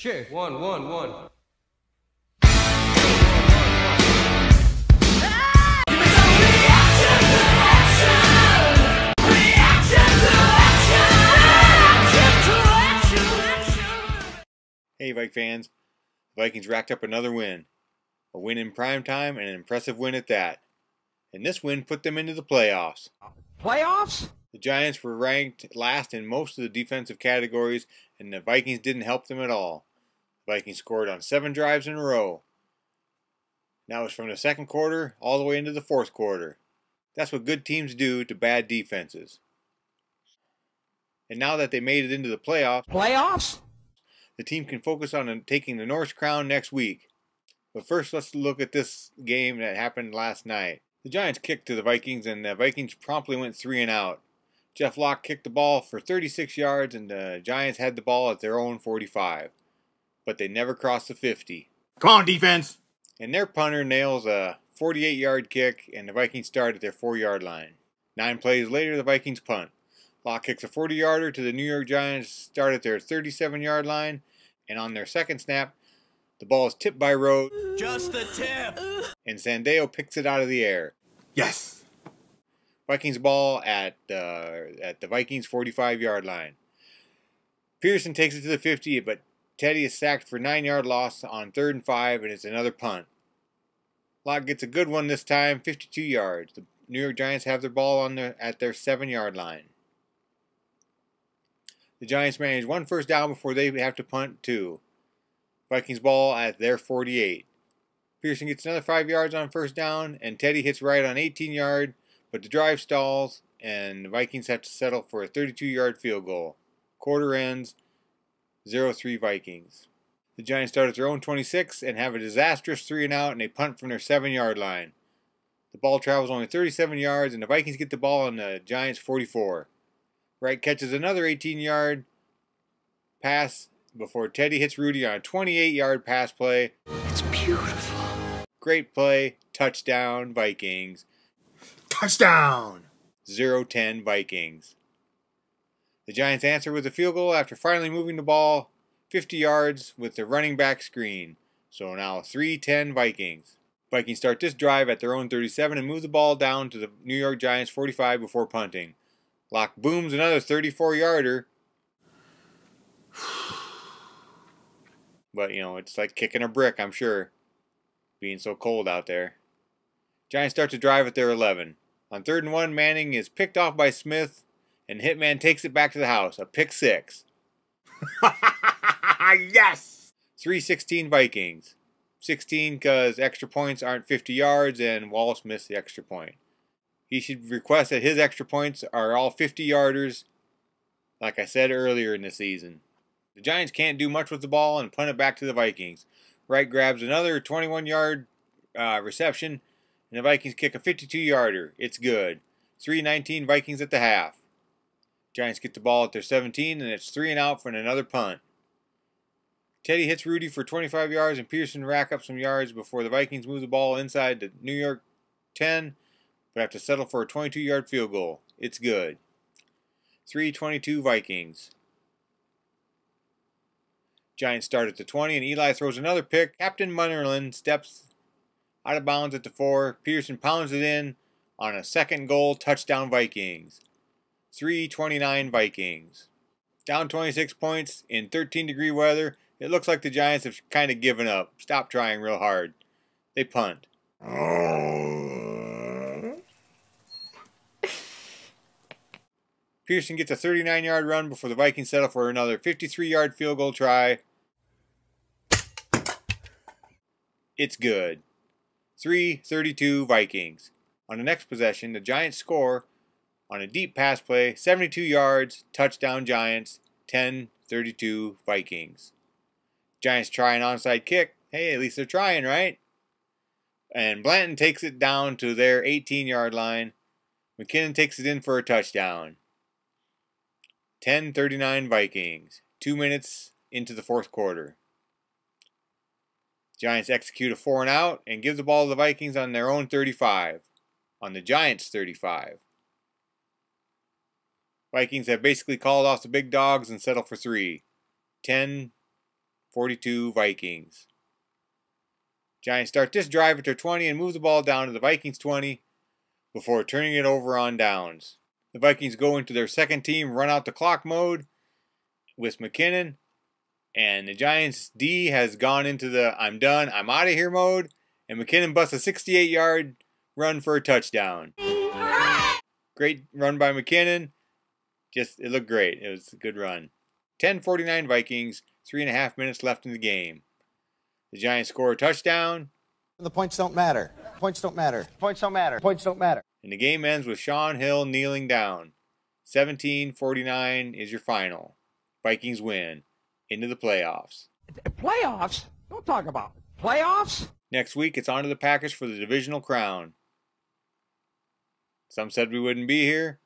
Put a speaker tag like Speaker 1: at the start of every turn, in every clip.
Speaker 1: Check. One.
Speaker 2: Hey Viking fans, the Vikings racked up another win. A win in prime time and an impressive win at that. And this win put them into the playoffs.
Speaker 1: Playoffs?
Speaker 2: The Giants were ranked last in most of the defensive categories, and the Vikings didn't help them at all. The Vikings scored on 7 drives in a row. That was from the second quarter all the way into the fourth quarter. That's what good teams do to bad defenses. And now that they made it into the playoffs, the team can focus on taking the North Crown next week. But first, let's look at this game that happened last night. The Giants kicked to the Vikings, and the Vikings promptly went 3 and out. Jeff Locke kicked the ball for 36 yards, and the Giants had the ball at their own 45. But they never crossed the 50.
Speaker 3: Come on, defense!
Speaker 2: And their punter nails a 48-yard kick, and the Vikings start at their 4-yard line. 9 plays later, the Vikings punt. Locke kicks a 40-yarder to the New York Giants, start at their 37-yard line, and on their second snap, the ball is tipped by Rhodes.
Speaker 3: Just the tip!
Speaker 2: And Sandeo picks it out of the air.
Speaker 3: Yes!
Speaker 2: Vikings ball at the Vikings 45-yard line. Pearson takes it to the 50, but Teddy is sacked for 9-yard loss on 3rd and 5, and it's another punt. Locke gets a good one this time, 52 yards. The New York Giants have their ball at their 7-yard line. The Giants manage 1 first down before they have to punt 2. Vikings ball at their 48. Pearson gets another 5 yards on first down, and Teddy hits right on 18-yard, but the drive stalls, and the Vikings have to settle for a 32-yard field goal. Quarter ends 0-3 Vikings. The Giants start at their own 26 and have a disastrous 3 and out, and they punt from their 7-yard line. The ball travels only 37 yards, and the Vikings get the ball on the Giants 44. Wright catches another 18-yard pass before Teddy hits Rudy on a 28-yard pass play.
Speaker 1: It's beautiful.
Speaker 2: Great play. Touchdown, Vikings.
Speaker 3: Touchdown!
Speaker 2: 0-10 Vikings. The Giants answer with a field goal after finally moving the ball 50 yards with the running back screen. So now 3-10 Vikings. Vikings start this drive at their own 37 and move the ball down to the New York Giants 45 before punting. Locke booms another 34-yarder. But, it's like kicking a brick, I'm sure. Being so cold out there. Giants start to drive at their 11. On 3rd and 1, Manning is picked off by Smith, and Hitman takes it back to the house. A pick 6.
Speaker 3: Yes!
Speaker 2: 3-16 Vikings. 16 because extra points aren't 50 yards, and Wallace missed the extra point. He should request that his extra points are all 50-yarders, like I said earlier in the season. The Giants can't do much with the ball and punt it back to the Vikings. Wright grabs another 21-yard reception, and the Vikings kick a 52-yarder. It's good. 3-19 Vikings at the half. Giants get the ball at their 17, and it's 3 and out for another punt. Teddy hits Rudy for 25 yards, and Pearson rack up some yards before the Vikings move the ball inside the New York 10, but have to settle for a 22-yard field goal. It's good. 3-22 Vikings. Giants start at the 20, and Eli throws another pick. Captain Munnerlin steps out of bounds at the 4. Pearson pounds it in on a 2nd goal. Touchdown Vikings. 3-29 Vikings. Down 26 points in 13-degree weather. It looks like the Giants have kind of given up. Stop trying real hard. They punt. Pearson gets a 39-yard run before the Vikings settle for another 53-yard field goal try. It's good. 3-32 Vikings. On the next possession, the Giants score on a deep pass play, 72 yards, touchdown Giants, 10-32 Vikings. Giants try an onside kick. Hey, at least they're trying, right? And Blanton takes it down to their 18-yard line. McKinnon takes it in for a touchdown. 10-39 Vikings. 2 minutes into the fourth quarter. Giants execute a 4 and out and give the ball to the Vikings on their own 35. On the Giants' 35. Vikings have basically called off the big dogs and settled for 3. 10 42 Vikings. Giants start this drive at their 20 and move the ball down to the Vikings 20 before turning it over on downs. The Vikings go into their second team run out the clock mode with McKinnon, and the Giants D has gone into the I'm done, I'm out of here mode, and McKinnon busts a 68-yard run for a touchdown. Great run by McKinnon. It looked great. It was a good run. 10:49 Vikings, 3.5 minutes left in the game. The Giants score a touchdown.
Speaker 4: The points don't matter. Points don't matter. Points don't matter. Points don't matter.
Speaker 2: And the game ends with Sean Hill kneeling down. 17-49 is your final. Vikings win. Into the playoffs.
Speaker 1: Playoffs? Don't talk about playoffs.
Speaker 2: Next week, it's on to the Packers for the divisional crown. Some said we wouldn't be here.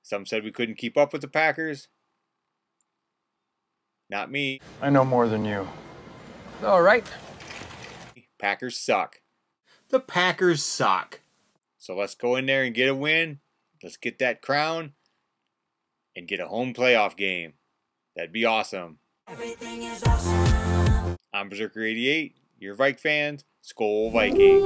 Speaker 2: Some said we couldn't keep up with the Packers. Not me.
Speaker 5: I know more than you.
Speaker 1: All right.
Speaker 2: Packers suck.
Speaker 3: The Packers suck.
Speaker 2: So let's go in there and get a win. Let's get that crown and get a home playoff game. That'd be awesome.
Speaker 6: Everything is awesome.
Speaker 2: I'm Berserker88. You're Vikings fans. Skol Vikings.